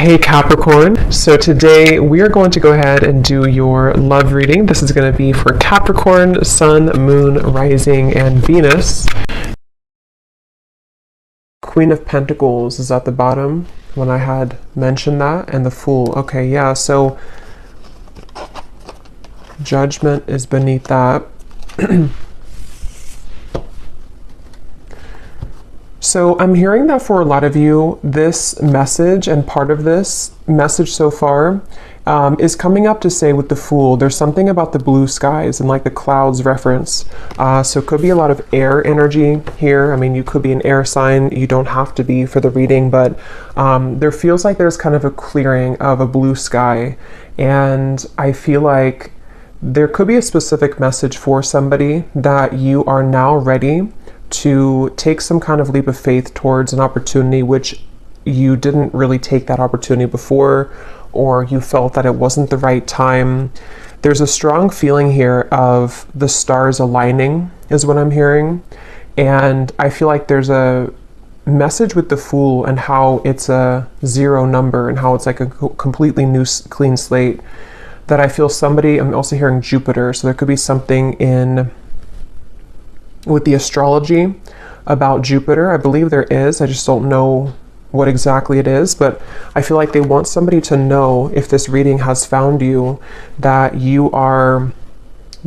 Hey Capricorn, so today we are going to go ahead and do your love reading. This is going to be for Capricorn, Sun, Moon, Rising, and Venus. Queen of Pentacles is at the bottom when I had mentioned that, and the Fool. Okay, yeah, so Judgment is beneath that. So I'm hearing that for a lot of you, this message and part of this message so far is coming up to say with the Fool, there's something about the blue skies and like the clouds reference. So it could be a lot of air energy here. I mean, you could be an air sign. You don't have to be for the reading, but there feels like there's kind of a clearing of a blue sky. And I feel like there could be a specific message for somebody that you are now ready to take some kind of leap of faith towards an opportunity which you didn't really take that opportunity before, or you felt that it wasn't the right time. There's a strong feeling here of the stars aligning is what I'm hearing. And I feel like there's a message with the Fool and how it's a zero number and how it's like a completely new clean slate that I feel somebody, I'm also hearing Jupiter. So there could be something in with the astrology about Jupiter. I believe there is. I just don't know what exactly it is, but I feel like they want somebody to know, if this reading has found you, that you are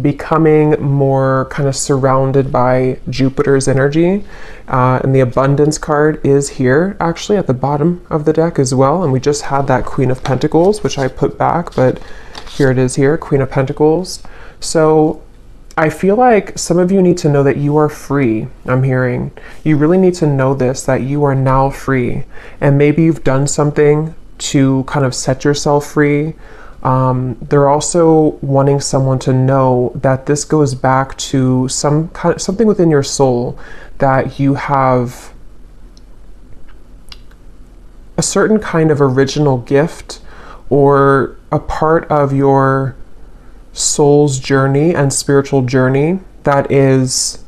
becoming more kind of surrounded by Jupiter's energy. And the abundance card is here actually at the bottom of the deck as well. And we just had that Queen of Pentacles, which I put back, but here it is here, Queen of Pentacles. So I feel like some of you need to know that you are free. I'm hearing you really need to know this, that you are now free, and maybe you've done something to kind of set yourself free. They're also wanting someone to know that this goes back to something within your soul, that you have a certain kind of original gift or a part of your soul's journey and spiritual journey that is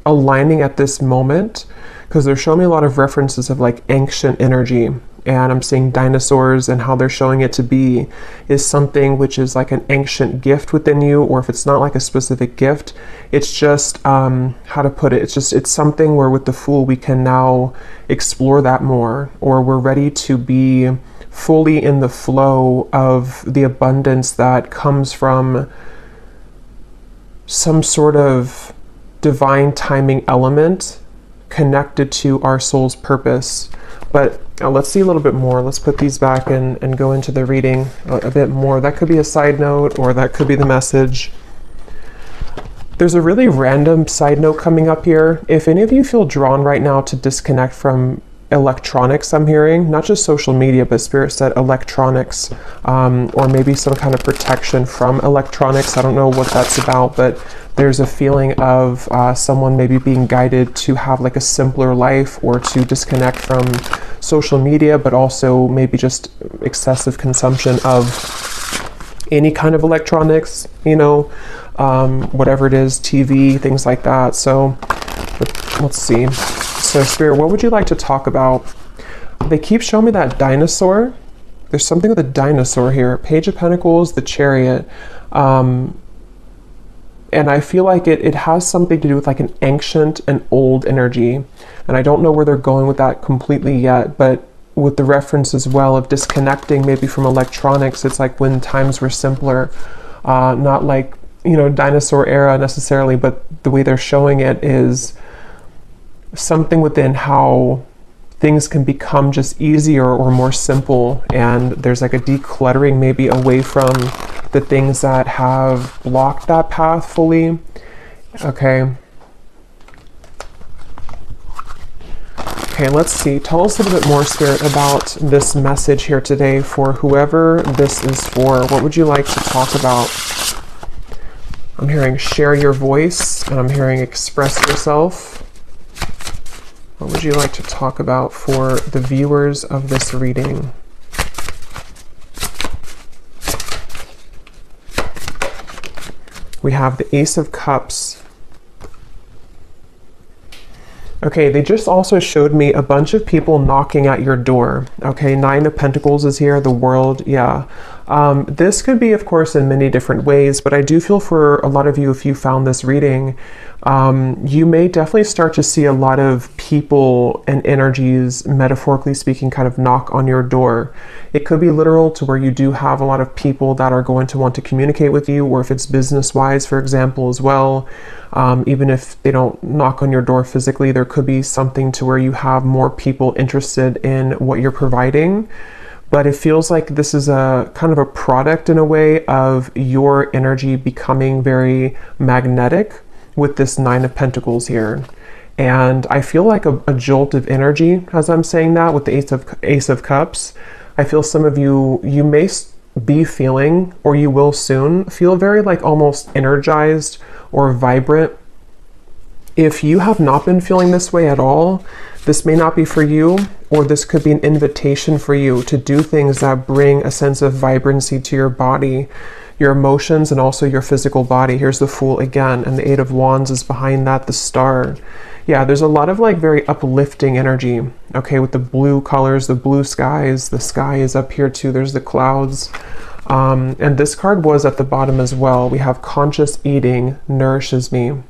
aligning at this moment, because they're showing me a lot of references of like ancient energy, and I'm seeing dinosaurs, and how they're showing it to be is something which is like an ancient gift within you, or if it's not like a specific gift, it's just how to put it, it's something where with the Fool we can now explore that more, or we're ready to be fully in the flow of the abundance that comes from some sort of divine timing element connected to our soul's purpose. But let's see a little bit more. Let's put these back and go into the reading a bit more. That could be a side note, or that could be the message. There's a really random side note coming up here. If any of you feel drawn right now to disconnect from electronics, I'm hearing, not just social media, but Spirit said electronics, or maybe some kind of protection from electronics. I don't know what that's about, but there's a feeling of someone maybe being guided to have like a simpler life, or to disconnect from social media, but also maybe just excessive consumption of any kind of electronics, you know, whatever it is, TV, things like that. So let's see. So Spirit, what would you like to talk about? They keep showing me that dinosaur. There's something with a dinosaur here. Page of Pentacles, the Chariot. And I feel like it has something to do with like an ancient and old energy. And I don't know where they're going with that completely yet, but with the reference as well of disconnecting maybe from electronics, it's like when times were simpler, not like, you know, dinosaur era necessarily, but the way they're showing it is something within how things can become just easier or more simple, and there's like a decluttering maybe away from the things that have blocked that path fully. Okay, let's see. Tell us a little bit more, Spirit, about this message here today for whoever this is for. What would you like to talk about? I'm hearing share your voice, and I'm hearing express yourself. What would you like to talk about for the viewers of this reading? We have the Ace of Cups, Okay, they just also showed me a bunch of people knocking at your door. Okay, Nine of Pentacles is here, the World, yeah. This could be, of course, in many different ways, but I do feel for a lot of you, if you found this reading, you may definitely start to see a lot of people and energies, metaphorically speaking, kind of knock on your door. It could be literal to where you do have a lot of people that are going to want to communicate with you, or if it's business-wise, for example, as well. Even if they don't knock on your door physically, there could be something to where you have more people interested in what you're providing. But it feels like this is a kind of a product in a way of your energy becoming very magnetic with this Nine of Pentacles here. And I feel like a jolt of energy as I'm saying that with the Ace of Cups. I feel some of you may be feeling, or you will soon feel, very like almost energized or vibrant. If you have not been feeling this way at all, this may not be for you, or this could be an invitation for you to do things that bring a sense of vibrancy to your body, your emotions, and also your physical body. Here's the Fool again, and the Eight of Wands is behind that, the Star. Yeah, there's a lot of like very uplifting energy, okay, with the blue colors, the blue skies, the sky is up here too, there's the clouds. And this card was at the bottom as well. We have conscious eating nourishes me.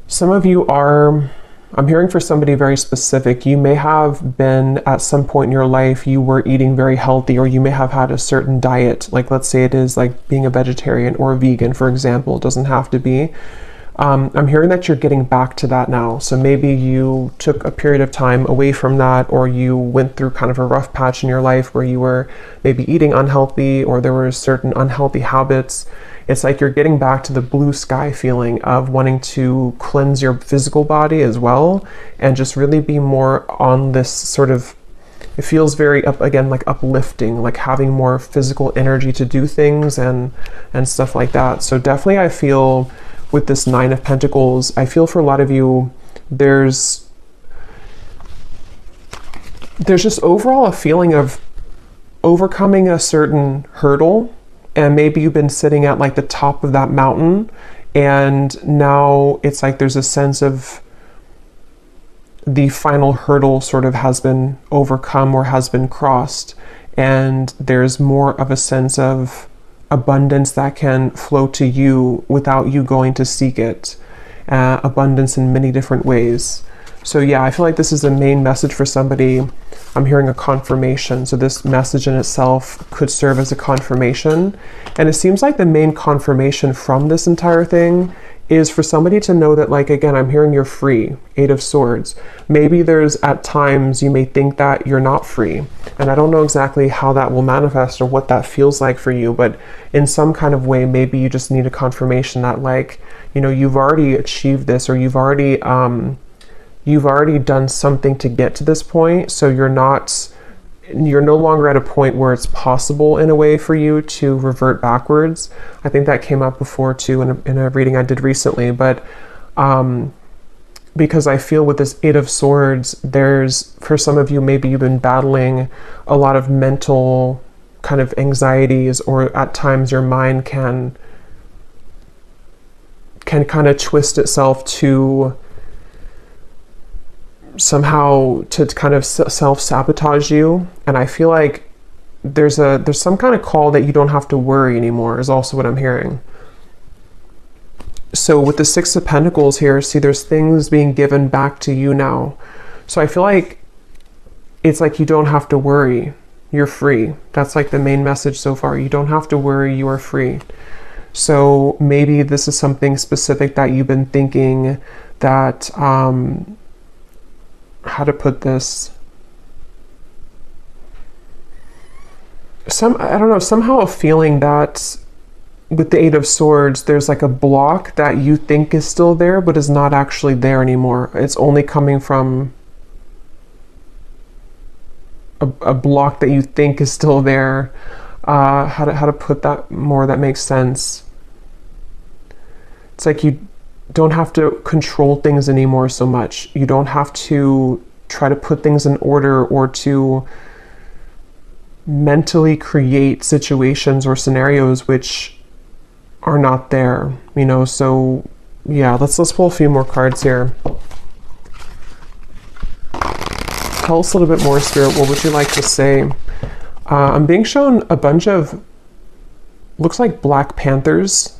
Some of you are, I'm hearing for somebody very specific, you may have been at some point in your life, you were eating very healthy, or you may have had a certain diet. Like let's say it is like being a vegetarian or a vegan, for example. It doesn't have to be. I'm hearing that you're getting back to that now. So maybe you took a period of time away from that, or you went through kind of a rough patch in your life where you were maybe eating unhealthy, or there were certain unhealthy habits. It's like you're getting back to the blue sky feeling of wanting to cleanse your physical body as well, and just really be more on this sort of, it feels very like uplifting, like having more physical energy to do things and stuff like that. So definitely I feel with this Nine of Pentacles, I feel for a lot of you, there's just overall a feeling of overcoming a certain hurdle, and maybe you've been sitting at like the top of that mountain, and now it's like there's a sense of the final hurdle sort of has been overcome or has been crossed, and there's more of a sense of abundance that can flow to you without you going to seek it. Abundance in many different ways. So yeah, I feel like this is the main message for somebody. I'm hearing a confirmation. So this message in itself could serve as a confirmation. And it seems like the main confirmation from this entire thing is for somebody to know that, like, again, I'm hearing you're free. Eight of Swords. Maybe there's at times you may think that you're not free. And I don't know exactly how that will manifest or what that feels like for you, but in some kind of way, maybe you just need a confirmation that, like, you know, you've already achieved this, or you've already done something to get to this point. So you're no longer at a point where it's possible in a way for you to revert backwards. I think that came up before too in a reading I did recently, but because I feel with this Eight of Swords, there's, for some of you, maybe you've been battling a lot of mental kind of anxieties, or at times your mind can kind of twist itself to somehow to kind of self-sabotage you. And I feel like there's some kind of call that you don't have to worry anymore is also what I'm hearing. So with the Six of Pentacles here, see, there's things being given back to you now. So I feel like it's like you don't have to worry. You're free. That's like the main message so far. You don't have to worry. You are free. So maybe this is something specific that you've been thinking that, how to put this, I don't know, somehow a feeling that with the Eight of Swords, there's like a block that you think is still there, but is not actually there anymore. It's only coming from a block that you think is still there. How to put that more that makes sense. It's like you don't have to control things anymore so much. You don't have to try to put things in order or to mentally create situations or scenarios which are not there, you know. So yeah, let's pull a few more cards here. tell us a little bit more, Spirit. What would you like to say? I'm being shown a bunch of, looks like Black Panthers,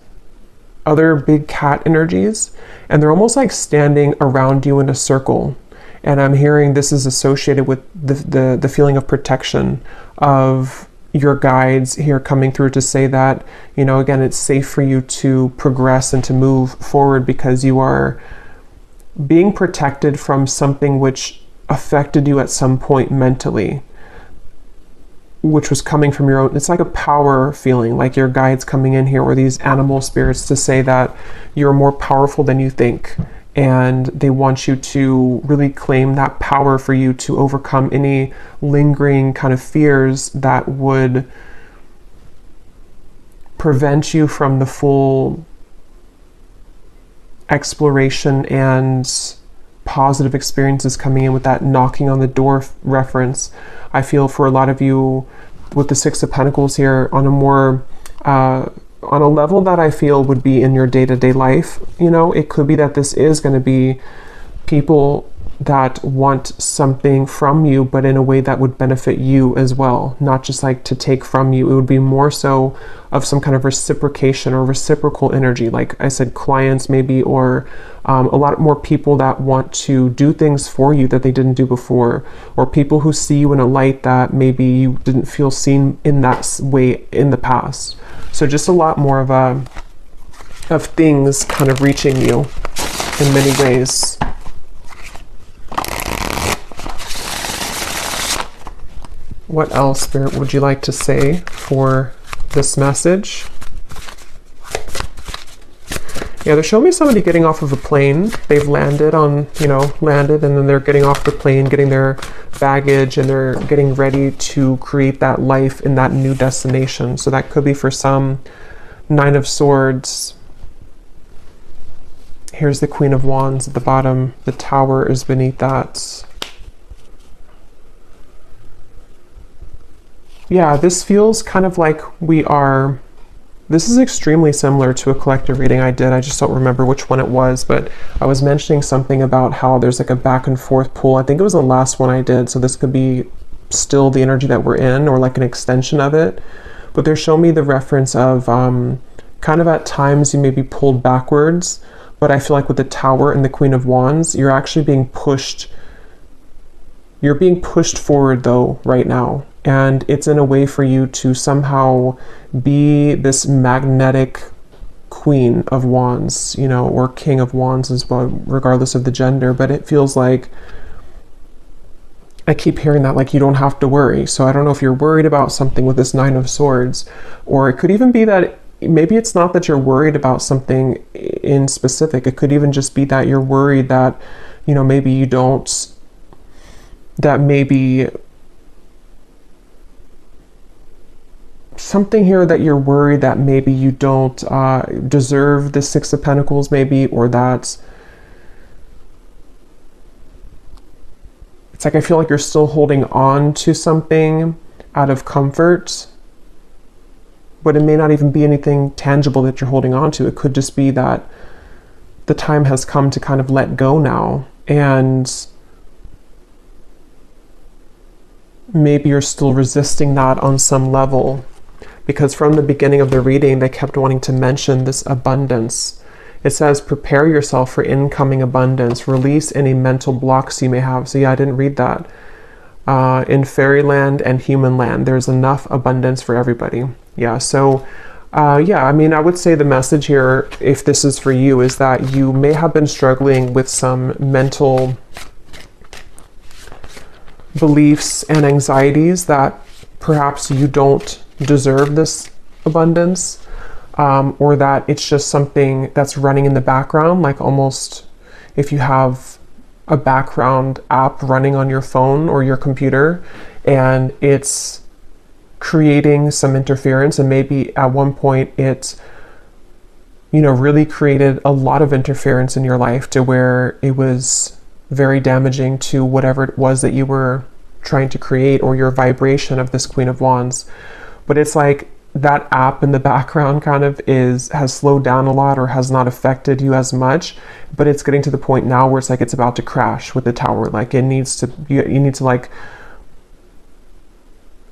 other big cat energies, and they're almost like standing around you in a circle. And I'm hearing this is associated with the feeling of protection of your guides here coming through to say that, you know, again, it's safe for you to progress and to move forward because you are being protected from something which affected you at some point mentally, which was coming from your own. It's like a power feeling, like your guides coming in here, or these animal spirits, to say that you're more powerful than you think. And they want you to really claim that power for you to overcome any lingering kind of fears that would prevent you from the full exploration and positive experiences coming in with that knocking on the door reference. I feel for a lot of you with the Six of Pentacles here on a more on a level that I feel would be in your day-to-day life. You know, it could be that this is going to be people that want something from you, but in a way that would benefit you as well, not just like to take from you. It would be more so of some kind of reciprocation or reciprocal energy, like I said, clients maybe, or a lot more people that want to do things for you that they didn't do before, or people who see you in a light that maybe you didn't feel seen in that way in the past. So just a lot more of things kind of reaching you in many ways. What else, Spirit, would you like to say for this message? Yeah, they're showing me somebody getting off of a plane. They've landed on, landed, and then they're getting off the plane, getting their baggage, and they're getting ready to create that life in that new destination. So that could be for some Nine of Swords. Here's the Queen of Wands at the bottom. The Tower is beneath that. Yeah, this feels kind of like this is extremely similar to a collective reading I did. I just don't remember which one it was, but I was mentioning something about how there's like a back and forth pull. I think it was the last one I did, so this could be still the energy that we're in, or like an extension of it. But they're showing me the reference of kind of at times you may be pulled backwards, but I feel like with the Tower and the Queen of Wands, you're actually being pushed. You're being pushed forward though right now. And it's in a way for you to somehow be this magnetic Queen of Wands, or King of Wands as well, regardless of the gender. But it feels like, I keep hearing that, like, you don't have to worry. So I don't know if you're worried about something with this Nine of Swords, or it could even be that maybe it's not that you're worried about something in specific. It could even just be that you're worried that, maybe you don't, that maybe something here that you're worried that maybe you don't deserve the Six of Pentacles, maybe, or that it's like I feel like you're still holding on to something out of comfort, but it may not even be anything tangible that you're holding on to. It could just be that the time has come to kind of let go now, and maybe you're still resisting that on some level. Because from the beginning of the reading, they kept wanting to mention this abundance. It says, prepare yourself for incoming abundance. Release any mental blocks you may have. So yeah, I didn't read that. In fairyland and human land, there's enough abundance for everybody. Yeah, so I would say the message here, if this is for you, is that you may have been struggling with some mental beliefs and anxieties that perhaps you don't deserve this abundance, or that it's just something that's running in the background, like almost if you have a background app running on your phone or your computer and it's creating some interference, and maybe at one point it really created a lot of interference in your life to where it was very damaging to whatever it was that you were trying to create, or your vibration of this Queen of Wands. But it's like that app in the background kind of has slowed down a lot or has not affected you as much, but it's getting to the point now where it's like it's about to crash with the tower. Like it needs to, you need to like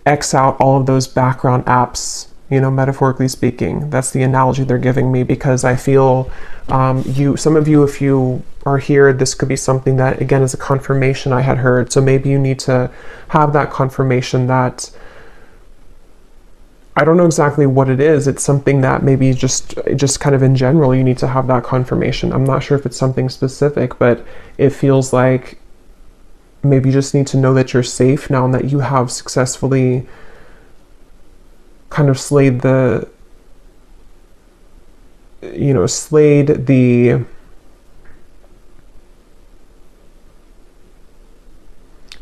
X out all of those background apps, you know, metaphorically speaking. That's the analogy they're giving me, because I feel some of you, if you are here, this could be something that, again, is a confirmation I had heard. So maybe you need to have that confirmation that, I don't know exactly what it is. It's something that maybe just kind of in general, you need to have that confirmation. I'm not sure if it's something specific, but it feels like maybe you just need to know that you're safe now and that you have successfully kind of slayed the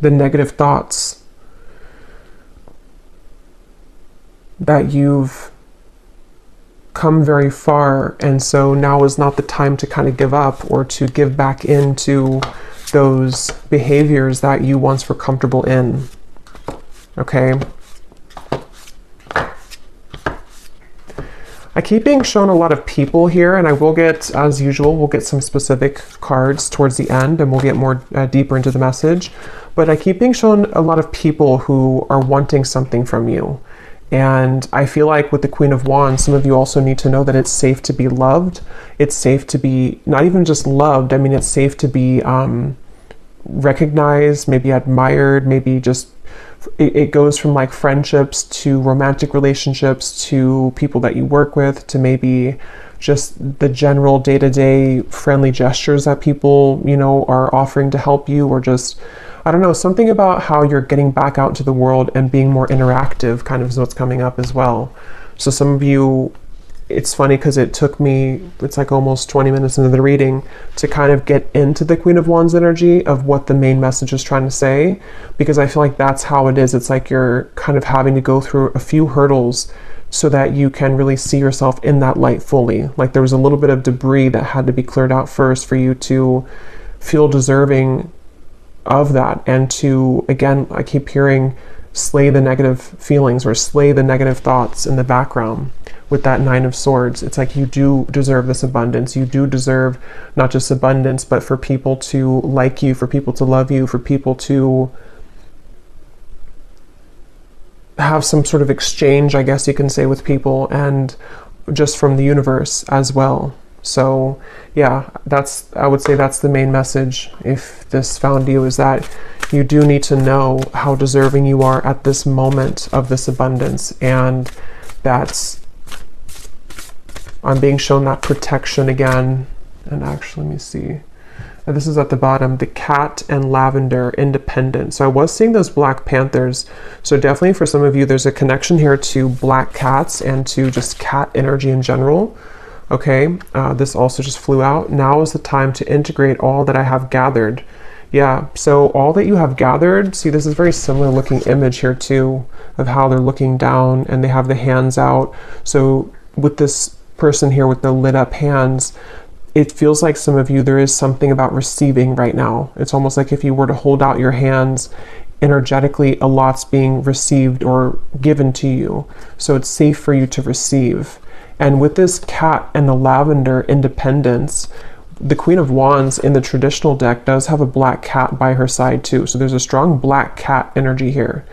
negative thoughts that you've come very far, and so now is not the time to kind of give up or to give back into those behaviors that you once were comfortable in. Okay. I keep being shown a lot of people here, and I will get, as usual, we'll get some specific cards towards the end, and we'll get more deeper into the message. But I keep being shown a lot of people who are wanting something from you. And I feel like with the Queen of Wands, some of you also need to know that it's safe to be loved. It's safe to be not even just loved. I mean, it's safe to be recognized, maybe admired, maybe just, it goes from like friendships to romantic relationships to people that you work with to maybe just the general day-to-day friendly gestures that people, you know, are offering to help you, or just, I don't know, something about how you're getting back out to the world and being more interactive kind of is what's coming up as well. So some of you, it's funny because it took me, it's like almost 20 minutes into the reading to kind of get into the Queen of Wands energy of what the main message is trying to say, because I feel like that's how it is. It's like you're kind of having to go through a few hurdles so that you can really see yourself in that light fully. Like there was a little bit of debris that had to be cleared out first for you to feel deserving of that, and to, again, I keep hearing, slay the negative feelings or slay the negative thoughts in the background with that Nine of Swords. It's like you do deserve this abundance. You do deserve not just abundance, but for people to like you, for people to love you, for people to have some sort of exchange, I guess you can say, with people, and just from the universe as well. So yeah, I would say that's the main message, if this found you, is that you do need to know how deserving you are at this moment of this abundance. And I'm being shown that protection again. And actually, let me see. This is at the bottom, the cat and lavender, independent. So I was seeing those black panthers. So definitely for some of you, there's a connection here to black cats and to just cat energy in general. Okay, this also just flew out. Now is the time to integrate all that I have gathered. Yeah, so all that you have gathered, see, this is very similar looking image here too, of how they're looking down and they have the hands out. So with this person here with the lit up hands, it feels like some of you, there is something about receiving right now. It's almost like if you were to hold out your hands, energetically, a lot's being received or given to you. So it's safe for you to receive. And with this cat and the lavender independence, the Queen of Wands in the traditional deck does have a black cat by her side too. So there's a strong black cat energy here.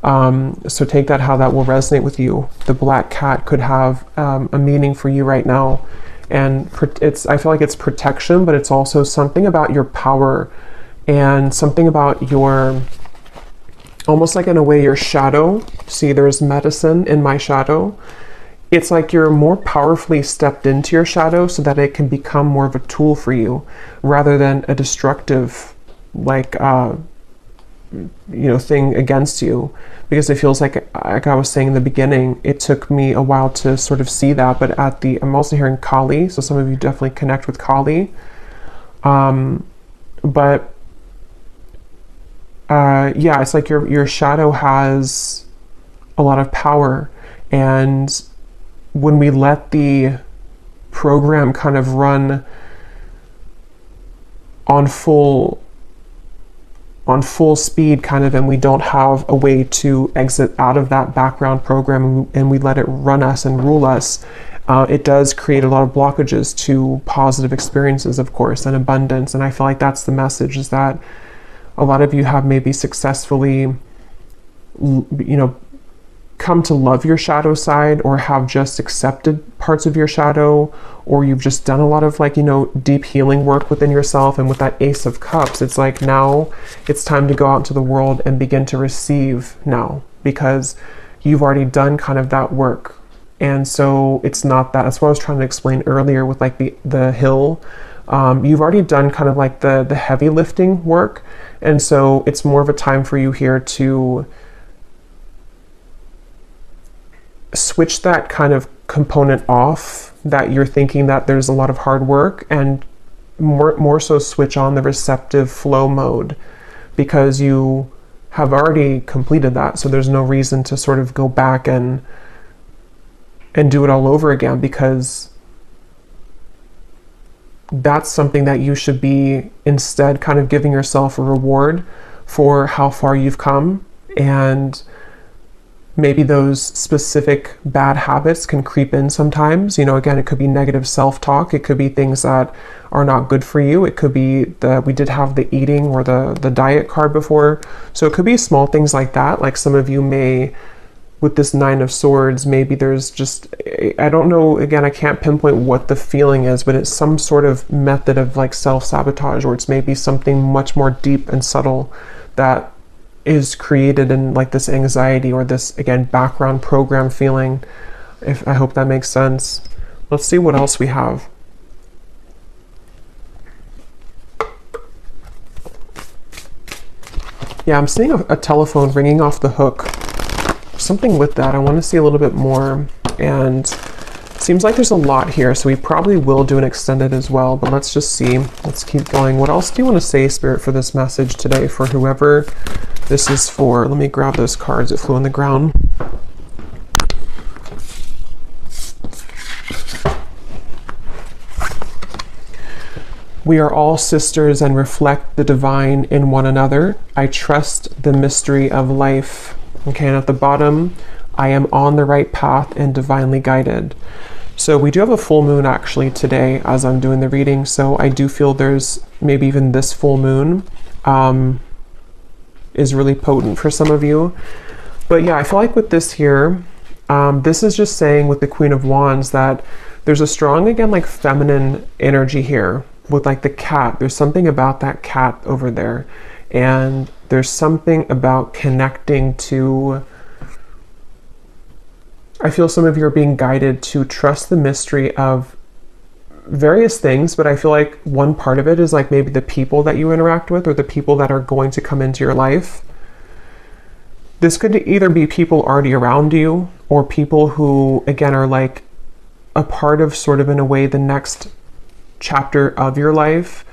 So take that how that will resonate with you. The black cat could have a meaning for you right now. And I feel like it's protection, but it's also something about your power and something about your, almost like in a way, your shadow. See, there's medicine in my shadow. It's like you're more powerfully stepped into your shadow so that it can become more of a tool for you rather than a destructive, like, thing against you. Because it feels like I was saying in the beginning, it took me a while to sort of see that, but I'm also hearing Kali, so some of you definitely connect with Kali. Yeah, it's like your shadow has a lot of power, and when we let the program kind of run on full on full speed kind of, and we don't have a way to exit out of that background program, and we let it run us and rule us, it does create a lot of blockages to positive experiences, of course, and abundance. And I feel like that's the message, is that a lot of you have maybe successfully, come to love your shadow side, or have just accepted parts of your shadow, or you've just done a lot of deep healing work within yourself. And with that Ace of Cups, it's like now it's time to go out into the world and begin to receive now, because you've already done kind of that work. And so it's not that, that's what I was trying to explain earlier with like the hill. You've already done kind of like the heavy lifting work. And so it's more of a time for you here to switch that kind of component off, that you're thinking that there's a lot of hard work, and more so switch on the receptive flow mode, because you have already completed that. So there's no reason to sort of go back and do it all over again, because that's something that you should be instead kind of giving yourself a reward for how far you've come. And maybe those specific bad habits can creep in sometimes. Again, it could be negative self-talk. It could be things that are not good for you. It could be we did have the eating or the diet card before. So it could be small things like that. Like some of you may, with this Nine of Swords, maybe there's just, I don't know, again, I can't pinpoint what the feeling is, but it's some sort of method of like self-sabotage, or it's maybe something much more deep and subtle that is created in like this anxiety, or this, again, background program feeling. I hope that makes sense. Let's see what else we have. Yeah, I'm seeing a telephone ringing off the hook. Something with that. I want to see a little bit more, and it seems like there's a lot here, so we probably will do an extended as well, but let's just see. Let's keep going. What else do you want to say, Spirit, for this message today, for whoever this is for? Let me grab those cards that flew on the ground. We are all sisters and reflect the divine in one another. I trust the mystery of life. Okay, and at the bottom, I am on the right path and divinely guided. So we do have a full moon actually today as I'm doing the reading. So I do feel there's maybe even this full moon is really potent for some of you. But yeah, I feel like with this here, this is just saying with the Queen of Wands that there's a strong, again, like feminine energy here with like the cat. There's something about that cat over there. And there's something about connecting to, I feel some of you are being guided to trust the mystery of various things, but I feel like one part of it is like maybe the people that you interact with, or the people that are going to come into your life. This could either be people already around you, or people who, again, are like a part of sort of, in a way, the next chapter of your life,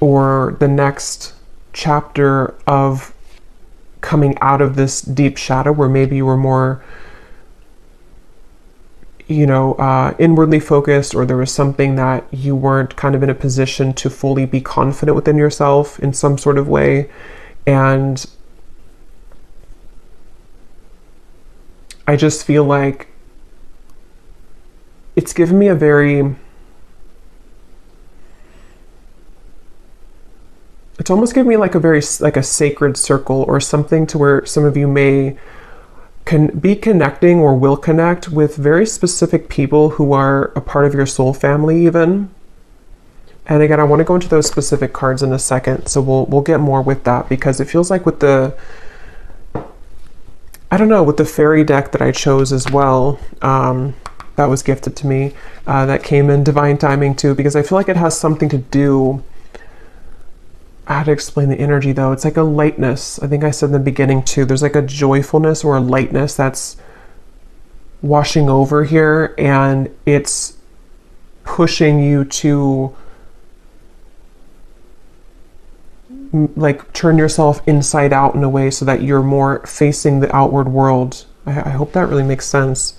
or the next chapter of coming out of this deep shadow, where maybe you were more inwardly focused, or there was something that you weren't kind of in a position to fully be confident within yourself in some sort of way. And I just feel like it's given me a very, it's almost given me like a very, like a sacred circle or something, to where some of you may can be connecting or will connect with very specific people who are a part of your soul family even. And again, I want to go into those specific cards in a second, so we'll get more with that, because it feels like with the, I don't know, with the fairy deck that I chose as well, that was gifted to me, that came in divine timing too, because I feel like it has something to do, how to explain the energy though. It's like a lightness. I think I said in the beginning too, there's like a joyfulness or a lightness that's washing over here, and it's pushing you to like turn yourself inside out in a way, so that you're more facing the outward world. I hope that really makes sense.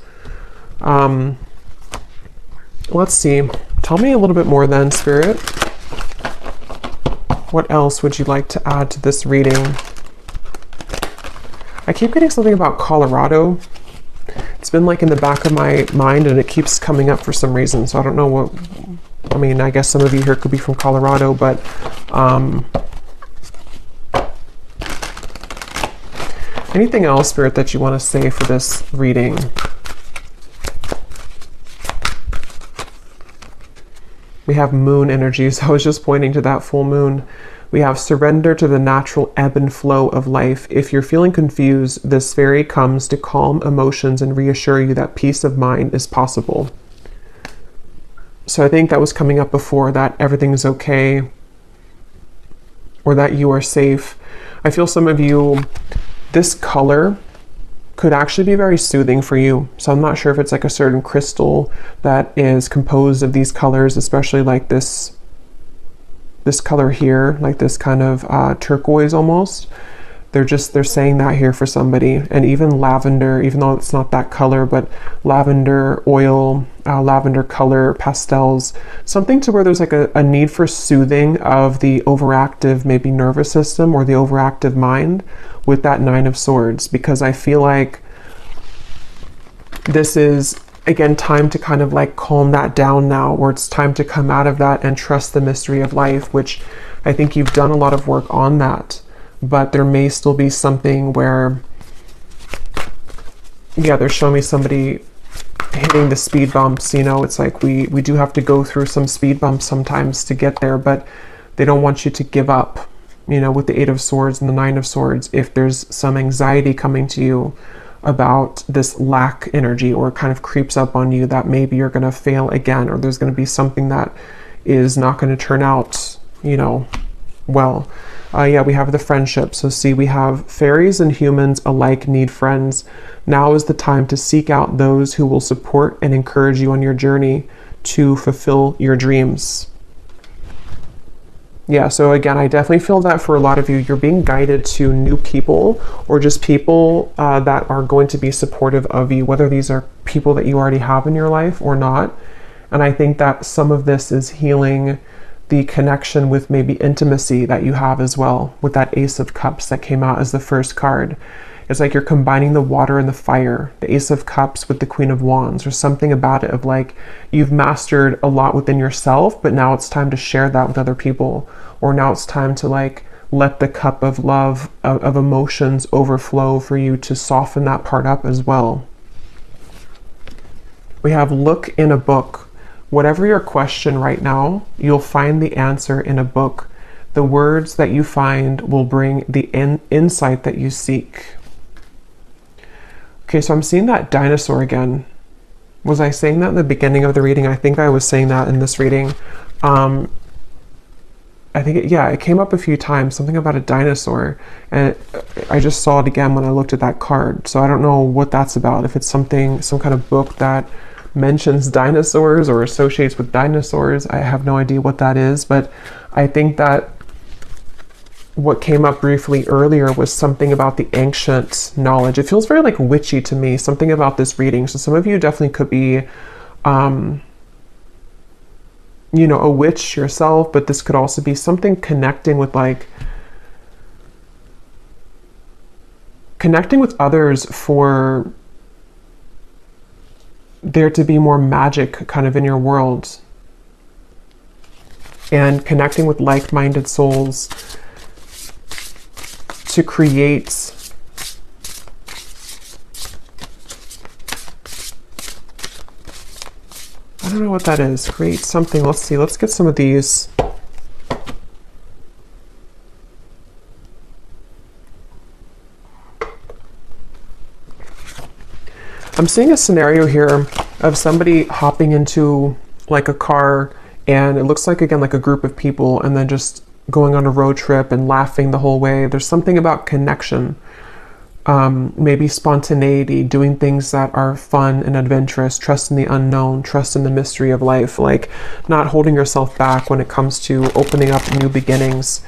Let's see. Tell me a little bit more then, Spirit. What else would you like to add to this reading? I keep getting something about Colorado. It's been like in the back of my mind and it keeps coming up for some reason. So I don't know what, I mean, I guess some of you here could be from Colorado, but anything else, Spirit, that you want to say for this reading? We have moon energies. I was just pointing to that full moon. We have surrender to the natural ebb and flow of life. If you're feeling confused, this fairy comes to calm emotions and reassure you that peace of mind is possible. So I think that was coming up before, that everything is okay or that you are safe. I feel some of you, this color could actually be very soothing for you. So I'm not sure if it's like a certain crystal that is composed of these colors, especially like this color here, like this kind of turquoise almost. They're saying that here for somebody. And even lavender, even though it's not that color, but lavender oil, lavender color, pastels, something to where there's like a need for soothing of the overactive, maybe nervous system or the overactive mind with that Nine of Swords, because I feel like this is, again, time to kind of like calm that down now, where it's time to come out of that and trust the mystery of life, which I think you've done a lot of work on that. But there may still be something where, yeah, they're showing me somebody hitting the speed bumps. You know, it's like we do have to go through some speed bumps sometimes to get there, but they don't want you to give up, you know, with the Eight of Swords and the Nine of Swords. If there's some anxiety coming to you about this lack energy, or it kind of creeps up on you that maybe you're going to fail again, or there's going to be something that is not going to turn out, you know, well. Yeah, we have the friendship. So see, we have fairies and humans alike need friends. Now is the time to seek out those who will support and encourage you on your journey to fulfill your dreams. Yeah, so again, I definitely feel that for a lot of you, you're being guided to new people, or just people that are going to be supportive of you, whether these are people that you already have in your life or not. And I think that some of this is healing the connection with maybe intimacy that you have as well, with that Ace of Cups that came out as the first card. It's like you're combining the water and the fire, the Ace of Cups with the Queen of Wands, or something about it of like, you've mastered a lot within yourself, but now it's time to share that with other people. Or now it's time to like, let the cup of love, of emotions overflow for you to soften that part up as well. We have look in a book. Whatever your question right now, you'll find the answer in a book. The words that you find will bring the insight that you seek. Okay, so I'm seeing that dinosaur again. Was I saying that in the beginning of the reading? I think I was saying that in this reading. I think, it came up a few times, something about a dinosaur. And I just saw it again when I looked at that card. So I don't know what that's about. If it's some kind of book that mentions dinosaurs or associates with dinosaurs, I have no idea what that is. But I think that what came up briefly earlier was something about the ancient knowledge. It feels very like witchy to me, something about this reading. So some of you definitely could be you know, a witch yourself, but this could also be something connecting with others for there to be more magic kind of in your world, and connecting with like-minded souls to create I don't know what that is. Create something. Let's see. Let's get some of these. I'm seeing a scenario here of somebody hopping into like a car, and it looks like, again, like a group of people, and then just going on a road trip and laughing the whole way. There's something about connection. Maybe spontaneity, doing things that are fun and adventurous, trust in the unknown, trust in the mystery of life, like not holding yourself back when it comes to opening up new beginnings,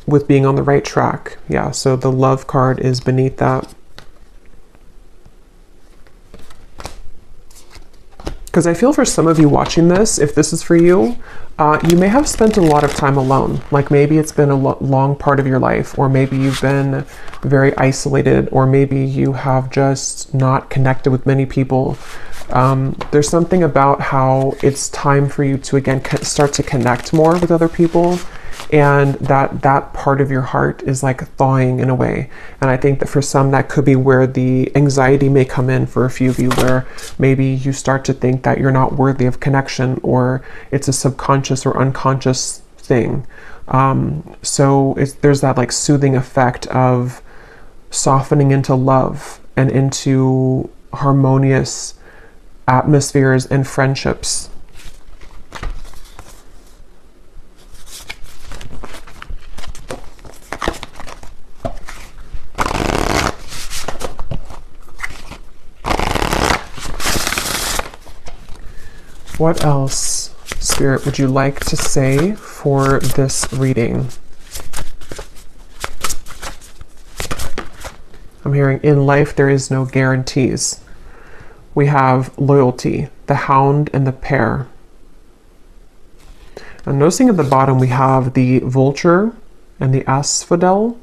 with being on the right track. Yeah, so the love card is beneath that. Because I feel for some of you watching this, if this is for you, you may have spent a lot of time alone. Like maybe it's been a long part of your life, or maybe you've been very isolated, or maybe you have just not connected with many people. There's something about how it's time for you to, again, start to connect more with other people. And that part of your heart is like thawing in a way. And I think that for some, that could be where the anxiety may come in for a few of you, where maybe you start to think that you're not worthy of connection, or it's a subconscious or unconscious thing. So there's that like soothing effect of softening into love and into harmonious atmospheres and friendships. What else, Spirit, would you like to say for this reading? I'm hearing, in life there is no guarantees. We have loyalty, the Hound and the Pair. I'm noticing at the bottom we have the Vulture and the Asphodel,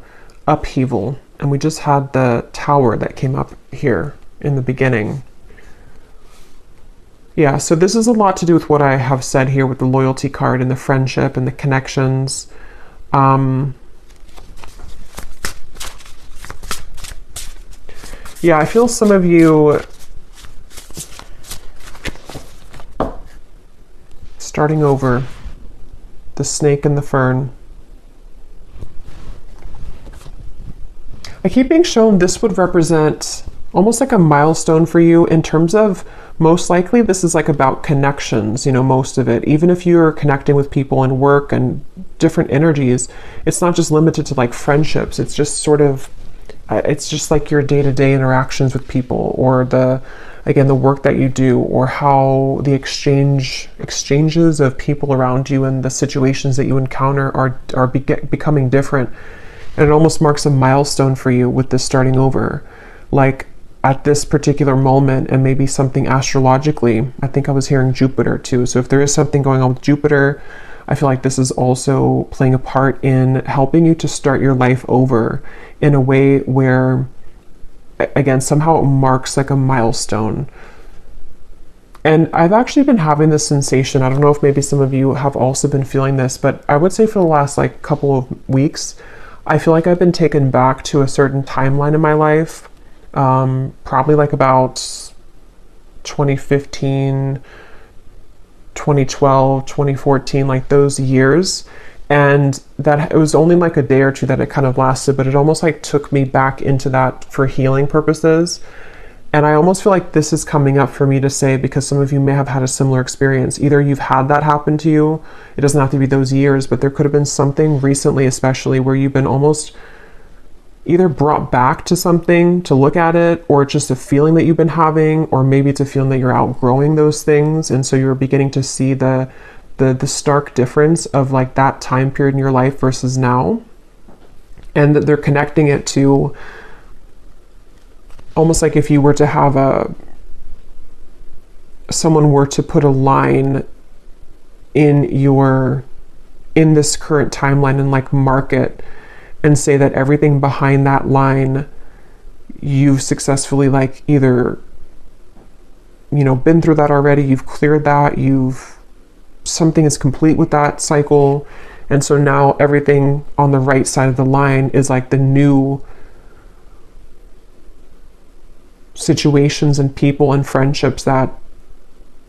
upheaval. And we just had the Tower that came up here in the beginning. Yeah, so this is a lot to do with what I have said here with the loyalty card and the friendship and the connections. Yeah, I feel some of you starting over, the snake and the fern. I keep being shown this would represent almost like a milestone for you in terms of, most likely this is like about connections, most of it. Even if you're connecting with people in work and different energies, it's not just limited to like friendships. It's just sort of, it's just like your day-to-day interactions with people, or the work that you do, or how the exchanges of people around you and the situations that you encounter are becoming different. And it almost marks a milestone for you with this starting over. Like, at this particular moment, and maybe something astrologically, I think I was hearing Jupiter too. So if there is something going on with Jupiter, I feel like this is also playing a part in helping you to start your life over in a way where, again, somehow it marks like a milestone. And I've actually been having this sensation, I don't know if maybe some of you have also been feeling this, but I would say for the last like couple of weeks, I feel like I've been taken back to a certain timeline in my life. Probably like about 2015, 2012, 2014, like those years. And that it was only like a day or two that it kind of lasted, but it almost like took me back into that for healing purposes. And I almost feel like this is coming up for me to say, because some of you may have had a similar experience. Either you've had that happen to you, it doesn't have to be those years, but there could have been something recently, especially where you've been almost either brought back to something to look at it, or it's just a feeling that you've been having, or maybe it's a feeling that you're outgrowing those things. And so you're beginning to see the stark difference of like that time period in your life versus now. And that they're connecting it to almost like if you were to have someone were to put a line in this current timeline and like mark it, and say that everything behind that line, you've successfully like either, been through that already, you've cleared that, something is complete with that cycle. And so now everything on the right side of the line is like the new situations and people and friendships that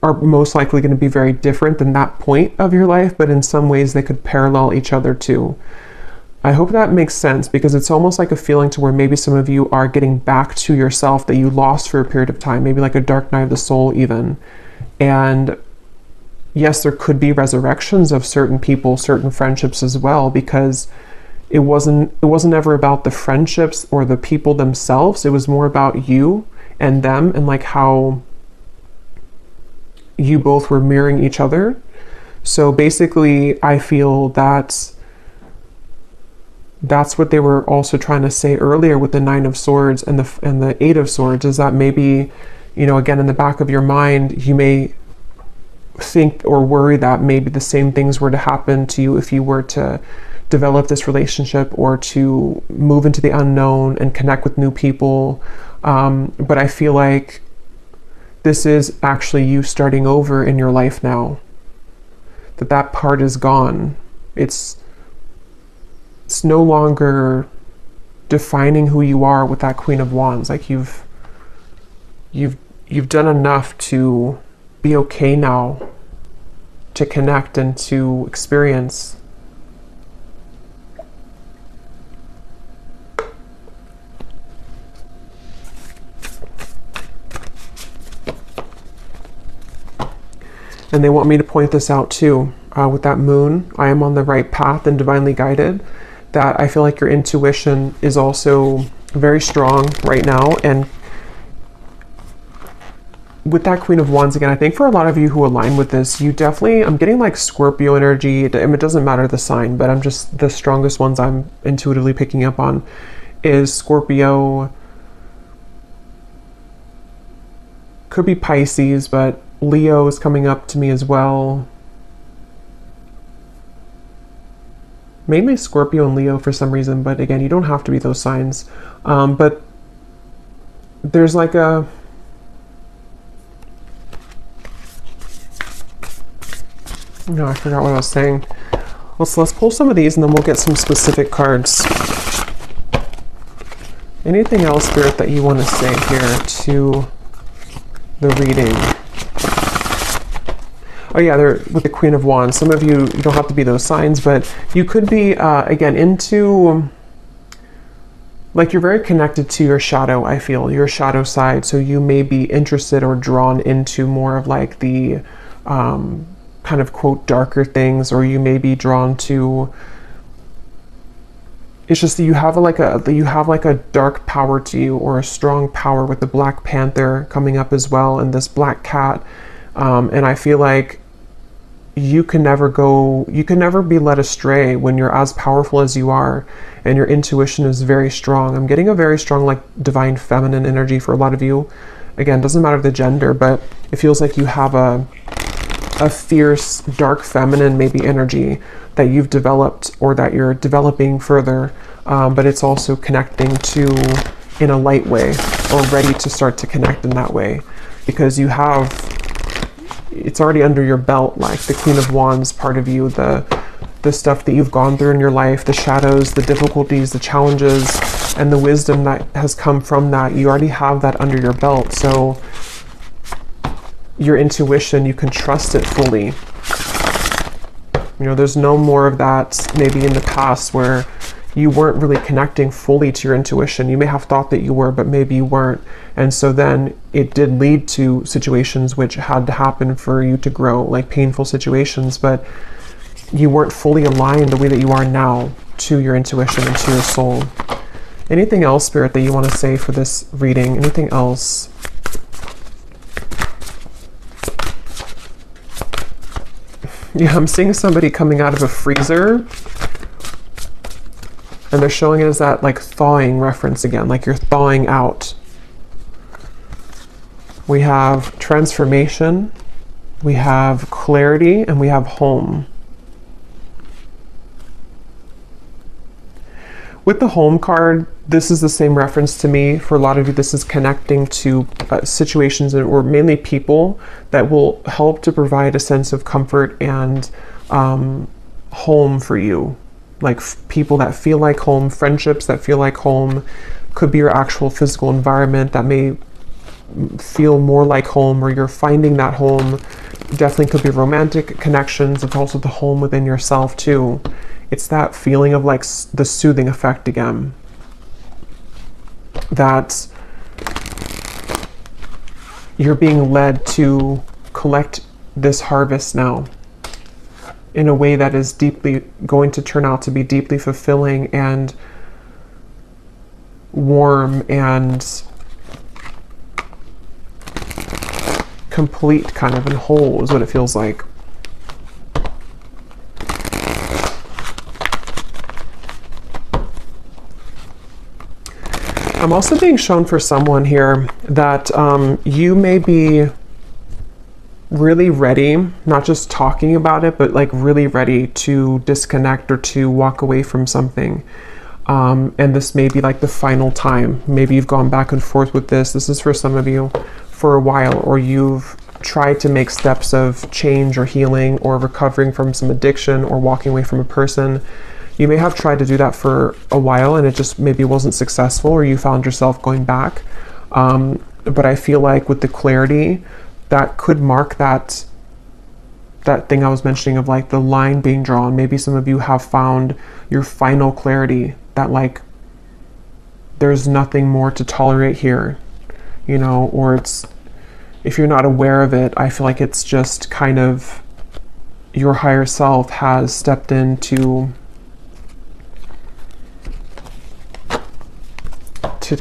are most likely going to be very different than that point of your life, but in some ways they could parallel each other too. I hope that makes sense, because it's almost like a feeling to where maybe some of you are getting back to yourself that you lost for a period of time, maybe like a dark night of the soul even. And yes, there could be resurrections of certain people, certain friendships as well, because it wasn't ever about the friendships or the people themselves. It was more about you and them, and like how you both were mirroring each other. So basically, I feel that's what they were also trying to say earlier with the Nine of Swords and the Eight of Swords, is that maybe, again, in the back of your mind, you may think or worry that maybe the same things were to happen to you if you were to develop this relationship or to move into the unknown and connect with new people. But I feel like this is actually you starting over in your life now. That part is gone. It's no longer defining who you are with that Queen of Wands. Like you've done enough to be okay now, to connect and to experience. And they want me to point this out too. With that moon, I am on the right path and divinely guided. That I feel like your intuition is also very strong right now. And with that Queen of Wands again, I think for a lot of you who align with this, you definitely, I'm getting like Scorpio energy. It doesn't matter the sign, but I'm just, the strongest ones I'm intuitively picking up on is Scorpio. Could be Pisces, but Leo is coming up to me as well. Mainly Scorpio and Leo for some reason, but again, you don't have to be those signs. But there's like a... No, I forgot what I was saying. Let's pull some of these and then we'll get some specific cards. Anything else, Spirit, that you want to say here to the reading? Oh yeah, they're with the Queen of Wands. Some of you, you don't have to be those signs, but you could be, again, into, like you're very connected to your shadow, I feel, your shadow side. So you may be interested or drawn into more of like the kind of quote darker things, or you may be drawn to, it's just that you have like a dark power to you, or a strong power with the Black Panther coming up as well, and this black cat. And I feel like you can never be led astray when you're as powerful as you are and your intuition is very strong. I'm getting a very strong like divine feminine energy for a lot of you. Again, doesn't matter the gender, but it feels like you have a fierce, dark feminine maybe energy that you've developed or that you're developing further. But it's also connecting to in a light way, or ready to start to connect in that way, because you have, it's already under your belt, like the Queen of Wands part of you, the stuff that you've gone through in your life, the shadows, the difficulties, the challenges, and the wisdom that has come from that. You already have that under your belt. So your intuition, you can trust it fully. You know, there's no more of that maybe in the past where you weren't really connecting fully to your intuition. You may have thought that you were, but maybe you weren't. And so then it did lead to situations which had to happen for you to grow, like painful situations, but you weren't fully aligned the way that you are now to your intuition and to your soul. Anything else, Spirit, that you want to say for this reading? Anything else? Yeah, I'm seeing somebody coming out of a freezer, and they're showing it as that like thawing reference again, like you're thawing out. We have transformation, we have clarity, and we have home. With the home card, this is the same reference to me. For a lot of you, this is connecting to situations or mainly people that will help to provide a sense of comfort and home for you. Like people that feel like home, friendships that feel like home, could be your actual physical environment that may feel more like home, or you're finding that home. Definitely could be romantic connections. It's also the home within yourself too. It's that feeling of like the soothing effect again. That you're being led to collect this harvest now in a way that is deeply going to turn out to be deeply fulfilling and warm and complete, kind of, and whole is what it feels like. I'm also being shown for someone here that you may be really ready, not just talking about it, but like really ready to disconnect or to walk away from something. And this may be like the final time. Maybe you've gone back and forth with this. This is for some of you for a while, or you've tried to make steps of change or healing or recovering from some addiction or walking away from a person. You may have tried to do that for a while and it just maybe wasn't successful, or you found yourself going back. But I feel like with the clarity, that could mark that thing I was mentioning of like the line being drawn. Maybe some of you have found your final clarity that like there's nothing more to tolerate here, you know, or it's, if you're not aware of it, I feel like it's just kind of your higher self has stepped in to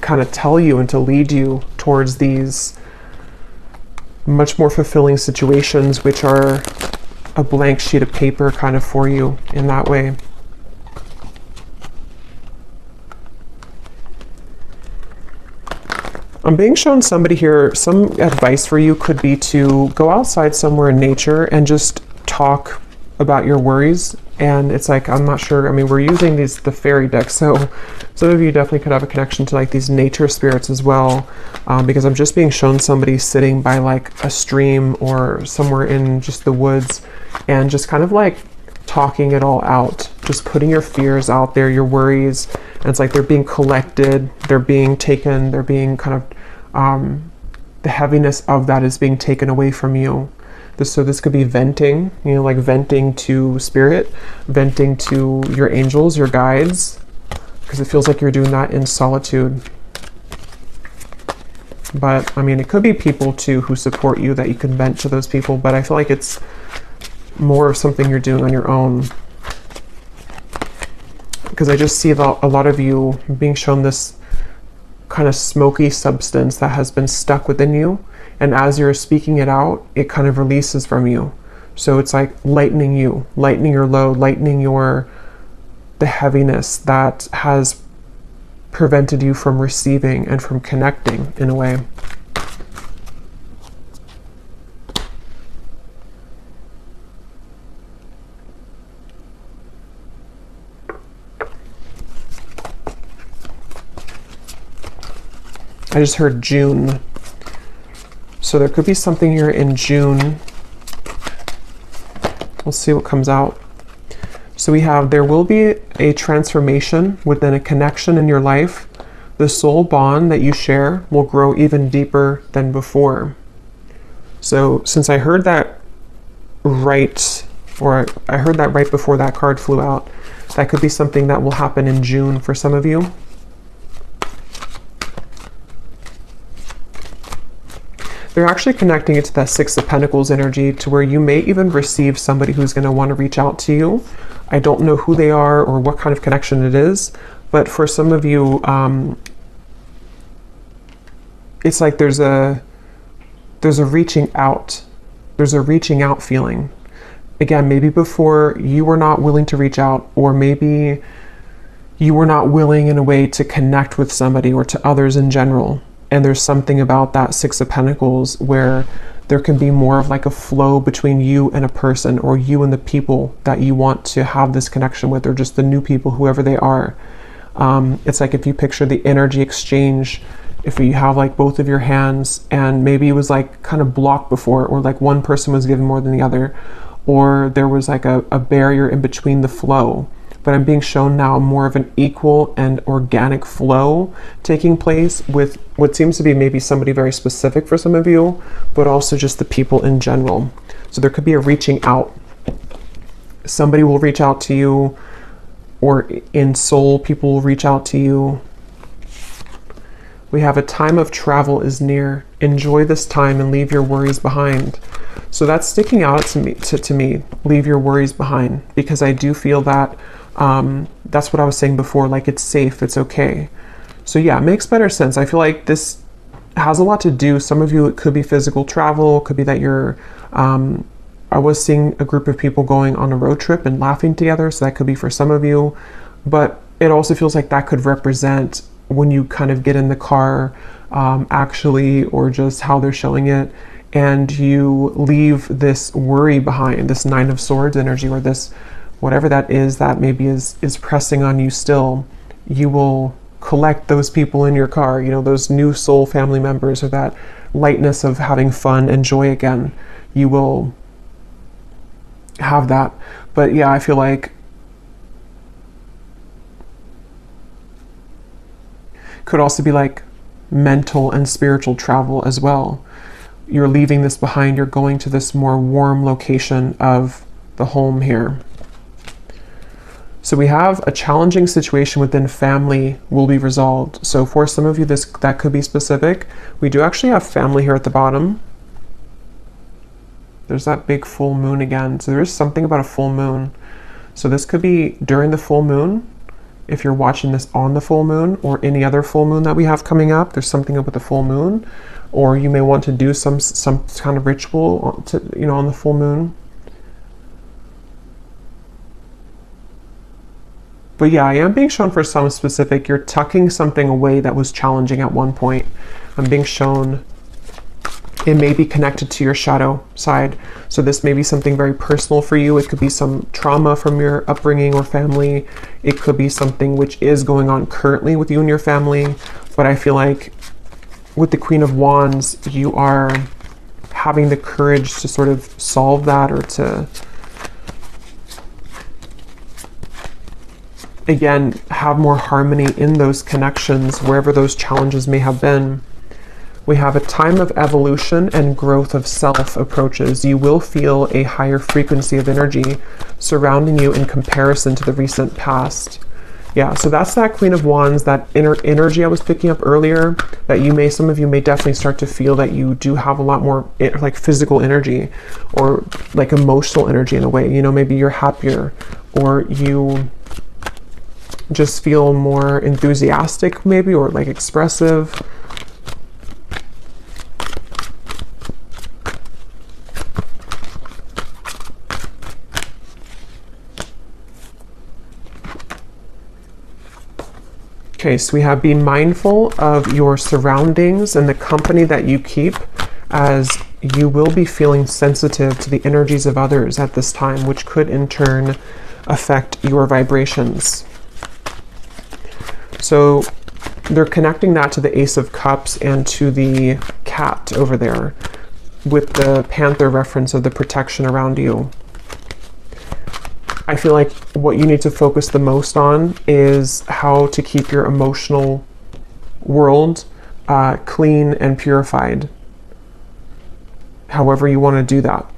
kind of tell you and to lead you towards these much more fulfilling situations, which are a blank sheet of paper kind of for you in that way. I'm being shown somebody here, some advice for you could be to go outside somewhere in nature and just talk about your worries. And it's like, I'm not sure, I mean, we're using the fairy deck, so some of you definitely could have a connection to like these nature spirits as well, because I'm just being shown somebody sitting by like a stream or somewhere in just the woods and just kind of like talking it all out, just putting your fears out there, your worries, and it's like they're being collected, they're being taken, they're being kind of, the heaviness of that is being taken away from you. So this could be venting, you know, like venting to spirit, venting to your angels, your guides, because it feels like you're doing that in solitude. But I mean, it could be people too who support you that you can vent to those people, but I feel like it's more of something you're doing on your own. Because I just see a lot of you being shown this kind of smoky substance that has been stuck within you. And as you're speaking it out, it kind of releases from you. So it's like lightening you, lightening your load, lightening the heaviness that has prevented you from receiving and from connecting in a way. I just heard June. So there could be something here in June. We'll see what comes out. So we have, there will be a transformation within a connection in your life. The soul bond that you share will grow even deeper than before. So since I heard that right, or I heard that right before that card flew out, that could be something that will happen in June for some of you. They're actually connecting it to that Six of Pentacles energy, to where you may even receive somebody who's going to want to reach out to you. I don't know who they are or what kind of connection it is, but for some of you, it's like there's a reaching out. There's a reaching out feeling. Again, maybe before you were not willing to reach out, or maybe you were not willing in a way to connect with somebody or to others in general. And there's something about that Six of Pentacles where there can be more of like a flow between you and a person, or you and the people that you want to have this connection with, or just the new people, whoever they are. It's like if you picture the energy exchange, if you have like both of your hands and maybe it was like kind of blocked before, or like one person was given more than the other, or there was like a barrier in between the flow. But I'm being shown now more of an equal and organic flow taking place with what seems to be maybe somebody very specific for some of you, but also just the people in general. So there could be a reaching out. Somebody will reach out to you, or in soul, people will reach out to you. We have a time of travel is near. Enjoy this time and leave your worries behind. So that's sticking out to me, leave your worries behind, because I do feel that that's what I was saying before, like it's safe, it's okay. So yeah, it makes better sense. I feel like this has a lot to do. Some of you, it could be physical travel, it could be that you're, I was seeing a group of people going on a road trip and laughing together, so that could be for some of you. But it also feels like that could represent when you kind of get in the car, actually, or just how they're showing it, and you leave this worry behind, this Nine of Swords energy, or this whatever that is that maybe is pressing on you still, you will collect those people in your car, you know, those new soul family members, or that lightness of having fun and joy again. You will have that. But yeah, I feel like could also be like mental and spiritual travel as well. You're leaving this behind, you're going to this more warm location of the home here. So we have a challenging situation within family will be resolved. So for some of you, that could be specific. We do actually have family here at the bottom. There's that big full moon again. So there is something about a full moon. So this could be during the full moon. If you're watching this on the full moon, or any other full moon that we have coming up, there's something up with the full moon. Or you may want to do some kind of ritual to, you know, on the full moon. But yeah, I am being shown for some specific, you're tucking something away that was challenging at one point. I'm being shown it may be connected to your shadow side. So this may be something very personal for you. It could be some trauma from your upbringing or family. It could be something which is going on currently with you and your family. But I feel like with the Queen of Wands, you are having the courage to sort of solve that, or to, again, have more harmony in those connections, wherever those challenges may have been. We have a time of evolution and growth of self approaches. You will feel a higher frequency of energy surrounding you in comparison to the recent past. Yeah, so that's that Queen of Wands, that inner energy I was picking up earlier, that some of you may definitely start to feel that you do have a lot more like physical energy, or like emotional energy in a way. You know, maybe you're happier, or you just feel more enthusiastic maybe, or like expressive. Okay, so we have being mindful of your surroundings and the company that you keep, as you will be feeling sensitive to the energies of others at this time, which could in turn affect your vibrations. So they're connecting that to the Ace of Cups and to the cat over there, with the panther reference of the protection around you. I feel like what you need to focus the most on is how to keep your emotional world clean and purified, however you want to do that.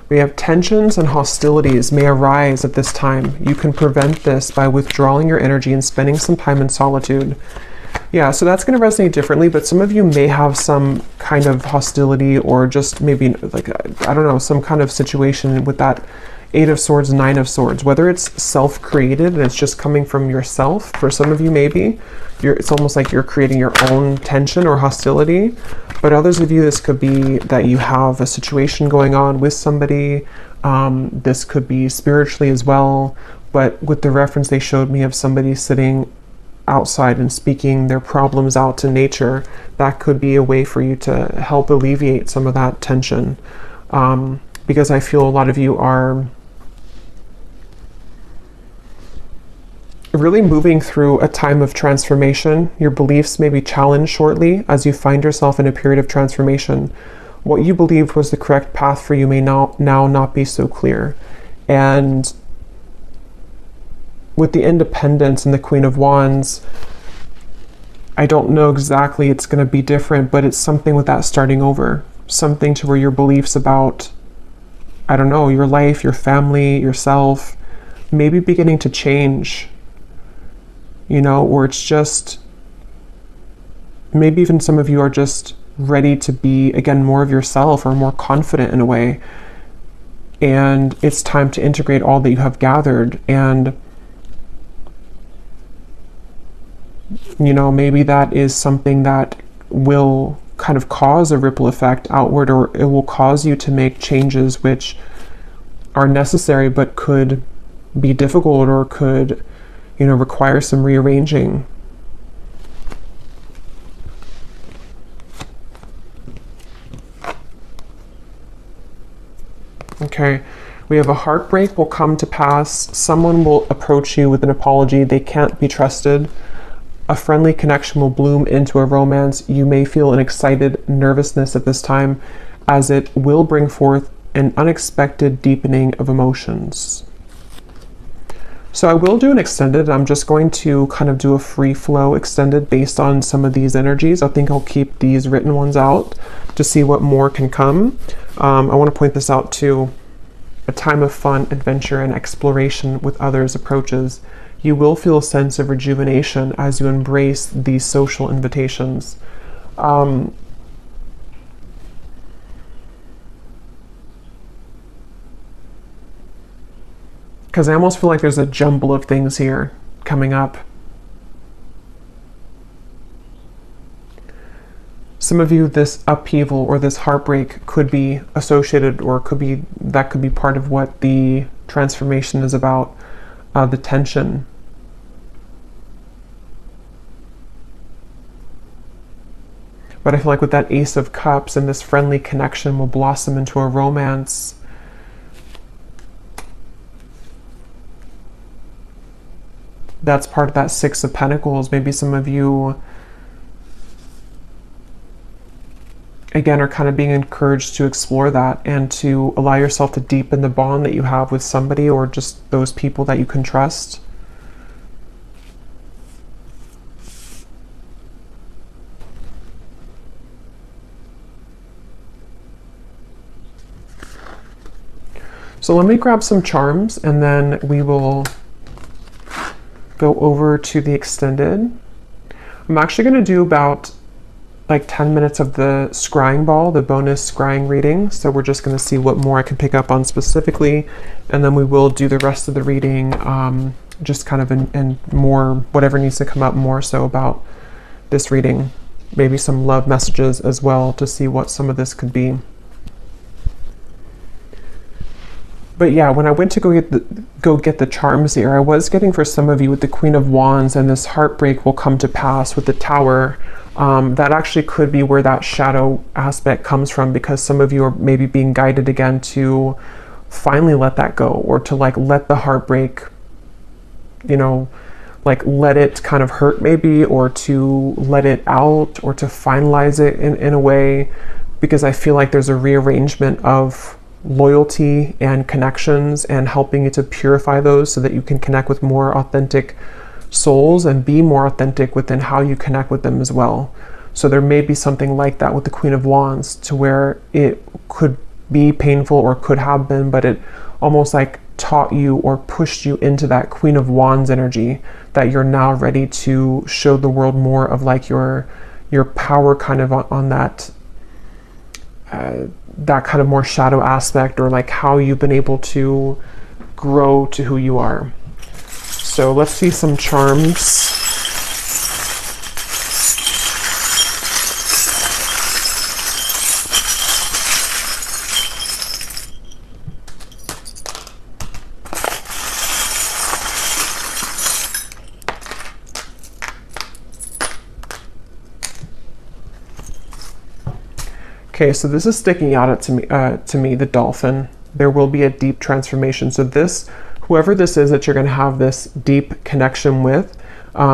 We have tensions and hostilities may arise at this time. You can prevent this by withdrawing your energy and spending some time in solitude. Yeah, so that's going to resonate differently, but some of you may have some kind of hostility, or just maybe like, I don't know, some kind of situation with that Eight of Swords, Nine of Swords, whether it's self-created and it's just coming from yourself. For some of you, maybe it's almost like you're creating your own tension or hostility. But others of you, this could be that you have a situation going on with somebody. This could be spiritually as well. But with the reference they showed me of somebody sitting outside and speaking their problems out to nature, that could be a way for you to help alleviate some of that tension. Because I feel a lot of you are really moving through a time of transformation. Your beliefs may be challenged shortly as you find yourself in a period of transformation. What you believed was the correct path for you may now not be so clear. And with the Independence and the Queen of Wands, I don't know exactly, it's going to be different, but it's something with that starting over. Something to where your beliefs about, I don't know, your life, your family, yourself, maybe beginning to change. You know, or it's just, maybe even some of you are just ready to be, again, more of yourself, or more confident in a way. And it's time to integrate all that you have gathered. And you know, maybe that is something that will kind of cause a ripple effect outward, or it will cause you to make changes which are necessary but could be difficult, or could, you know, require some rearranging. Okay. We have a heartbreak will come to pass. Someone will approach you with an apology. They can't be trusted. A friendly connection will bloom into a romance. You may feel an excited nervousness at this time, as it will bring forth an unexpected deepening of emotions. So I will do an extended. I'm just going to kind of do a free flow extended based on some of these energies. I think I'll keep these written ones out to see what more can come. I want to point this out too. A time of fun, adventure, and exploration with others approaches. You will feel a sense of rejuvenation as you embrace these social invitations. Because I almost feel like there's a jumble of things here coming up. Some of you, this upheaval or this heartbreak could be associated, or could be part of what the transformation is about, the tension. But I feel like with that Ace of Cups and this friendly connection will blossom into a romance. That's part of that Six of Pentacles. Maybe some of you, again, are kind of being encouraged to explore that and to allow yourself to deepen the bond that you have with somebody, or just those people that you can trust. So let me grab some charms and then we will go over to the extended. I'm actually going to do about like 10 minutes of the scrying ball, the bonus scrying reading. So we're just going to see what more I can pick up on specifically. And then we will do the rest of the reading, just kind of in more, whatever needs to come up more so about this reading. Maybe some love messages as well to see what some of this could be. But yeah, when I went to go get the charms here, I was getting for some of you with the Queen of Wands and this heartbreak will come to pass with the Tower. That actually could be where that shadow aspect comes from, because some of you are maybe being guided again to finally let that go, or to like let the heartbreak, you know, like let it kind of hurt maybe, or to let it out, or to finalize it in a way, because I feel like there's a rearrangement of loyalty and connections and helping you to purify those so that you can connect with more authentic souls and be more authentic within how you connect with them as well. So there may be something like that with the Queen of Wands, to where it could be painful or could have been, but it almost like taught you or pushed you into that Queen of Wands energy, that you're now ready to show the world more of like your power kind of on that that kind of more shadow aspect, or like how you've been able to grow to who you are. So let's see some charms. Okay, so this is sticking out to me, the dolphin. There will be a deep transformation. So this, whoever this is that you're going to have this deep connection with,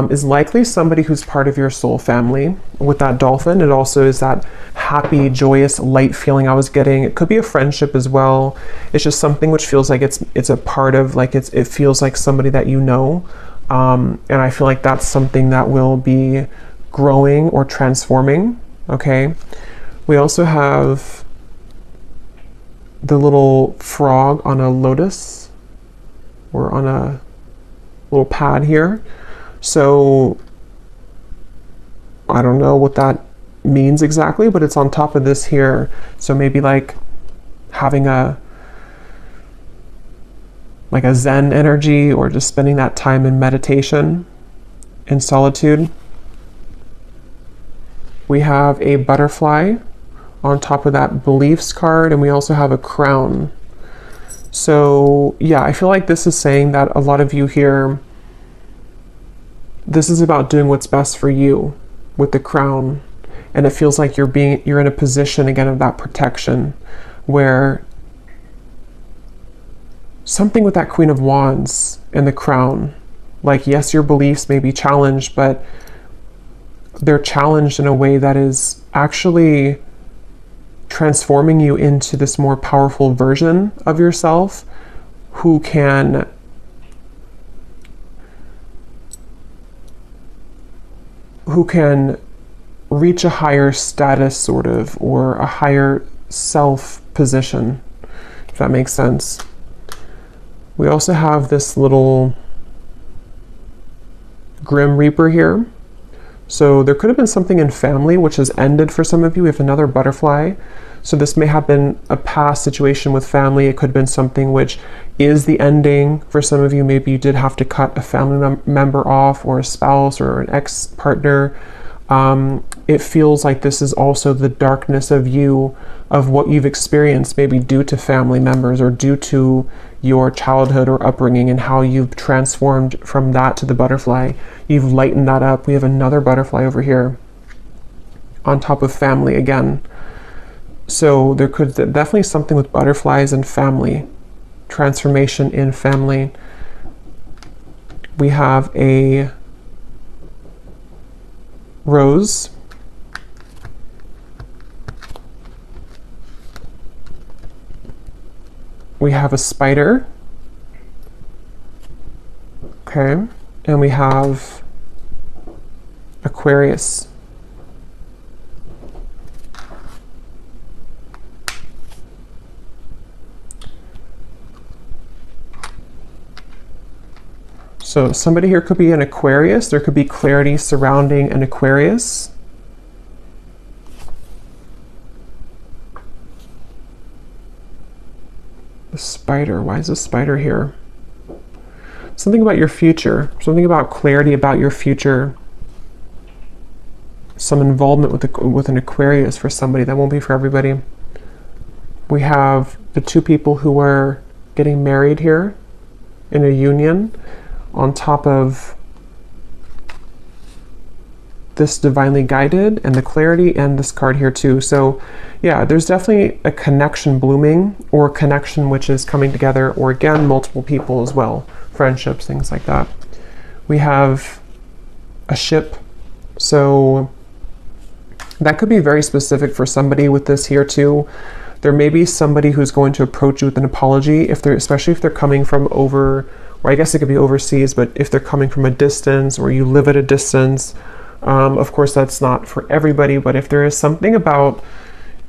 is likely somebody who's part of your soul family. With that dolphin, it also is that happy, joyous, light feeling I was getting. It could be a friendship as well. It's just something which feels like it's a part of, like it feels like somebody that you know. And I feel like that's something that will be growing or transforming. Okay. We also have the little frog on a lotus, or on a little pad here. So I don't know what that means exactly, but it's on top of this here. So maybe like having a Zen energy, or just spending that time in meditation, in solitude. We have a butterfly on top of that beliefs card, and we also have a crown. So yeah, I feel like this is saying that a lot of you here, this is about doing what's best for you with the crown, and it feels like you're in a position again of that protection, where something with that Queen of Wands and the Crown. Like, yes, your beliefs may be challenged, but they're challenged in a way that is actually transforming you into this more powerful version of yourself who can reach a higher status, sort of, or a higher self position, if that makes sense. We also have this little Grim Reaper here. So there could have been something in family which has ended for some of you. We have another butterfly. So this may have been a past situation with family. It could have been something which is the ending. For some of you, maybe you did have to cut a family member off, or a spouse or an ex-partner. It feels like this is also the darkness of you, of what you've experienced, maybe due to family members or due to your childhood or upbringing, and how you've transformed from that to the butterfly. You've lightened that up. We have another butterfly over here on top of family again. So there could definitely something with butterflies and family, transformation in family. We have a rose. We have a spider. Okay. And we have Aquarius. So somebody here could be an Aquarius. There could be clarity surrounding an Aquarius. The spider. Why is the spider here? Something about your future. Something about clarity about your future. Some involvement with an Aquarius for somebody. That won't be for everybody. We have the two people who are getting married here in a union, on top of this divinely guided and the clarity, and this card here too. So yeah, there's definitely a connection blooming, or a connection which is coming together, or again, multiple people as well, friendships, things like that. We have a ship. So that could be very specific for somebody with this here too. There may be somebody who's going to approach you with an apology, especially if they're coming from over, or I guess it could be overseas, but if they're coming from a distance, or you live at a distance. Of course, that's not for everybody, but if there is something about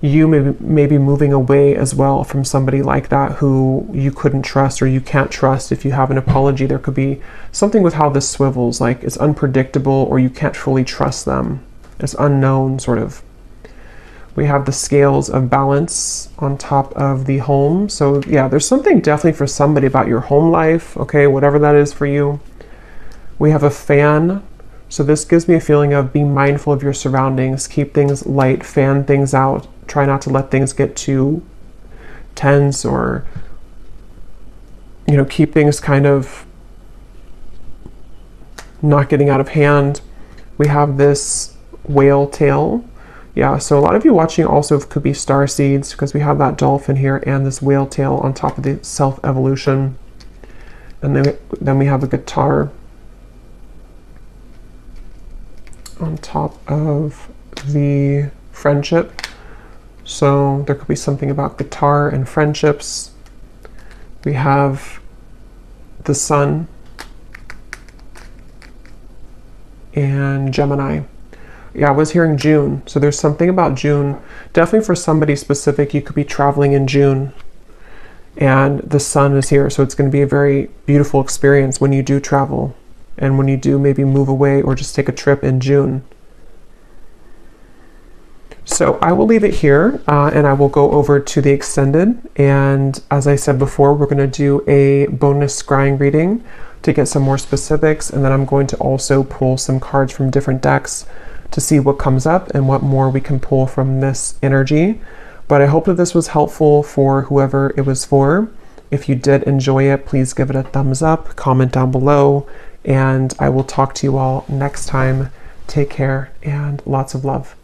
you maybe moving away as well from somebody like that who you couldn't trust, or you can't trust, if you have an apology, there could be something with how this swivels, like it's unpredictable, or you can't fully trust them. It's unknown, sort of. We have the scales of balance on top of the home. So yeah, there's something definitely for somebody about your home life, okay, whatever that is for you. We have a fan. So this gives me a feeling of be mindful of your surroundings, keep things light, fan things out, try not to let things get too tense, or, you know, keep things kind of not getting out of hand. We have this whale tail. Yeah, so a lot of you watching also could be star seeds, because we have that dolphin here and this whale tail on top of the self-evolution. And then we have a guitar on top of the friendship. So there could be something about guitar and friendships. We have the sun and Gemini. Yeah, I was hearing June. So there's something about June. Definitely for somebody specific, you could be traveling in June. And the sun is here. So it's going to be a very beautiful experience when you do travel. And when you do maybe move away or just take a trip in June. So I will leave it here, and I will go over to the extended. And as I said before, we're going to do a bonus scrying reading to get some more specifics. And then I'm going to also pull some cards from different decks to see what comes up and what more we can pull from this energy. But I hope that this was helpful for whoever it was for. If you did enjoy it, please give it a thumbs up, comment down below, and I will talk to you all next time. Take care and lots of love.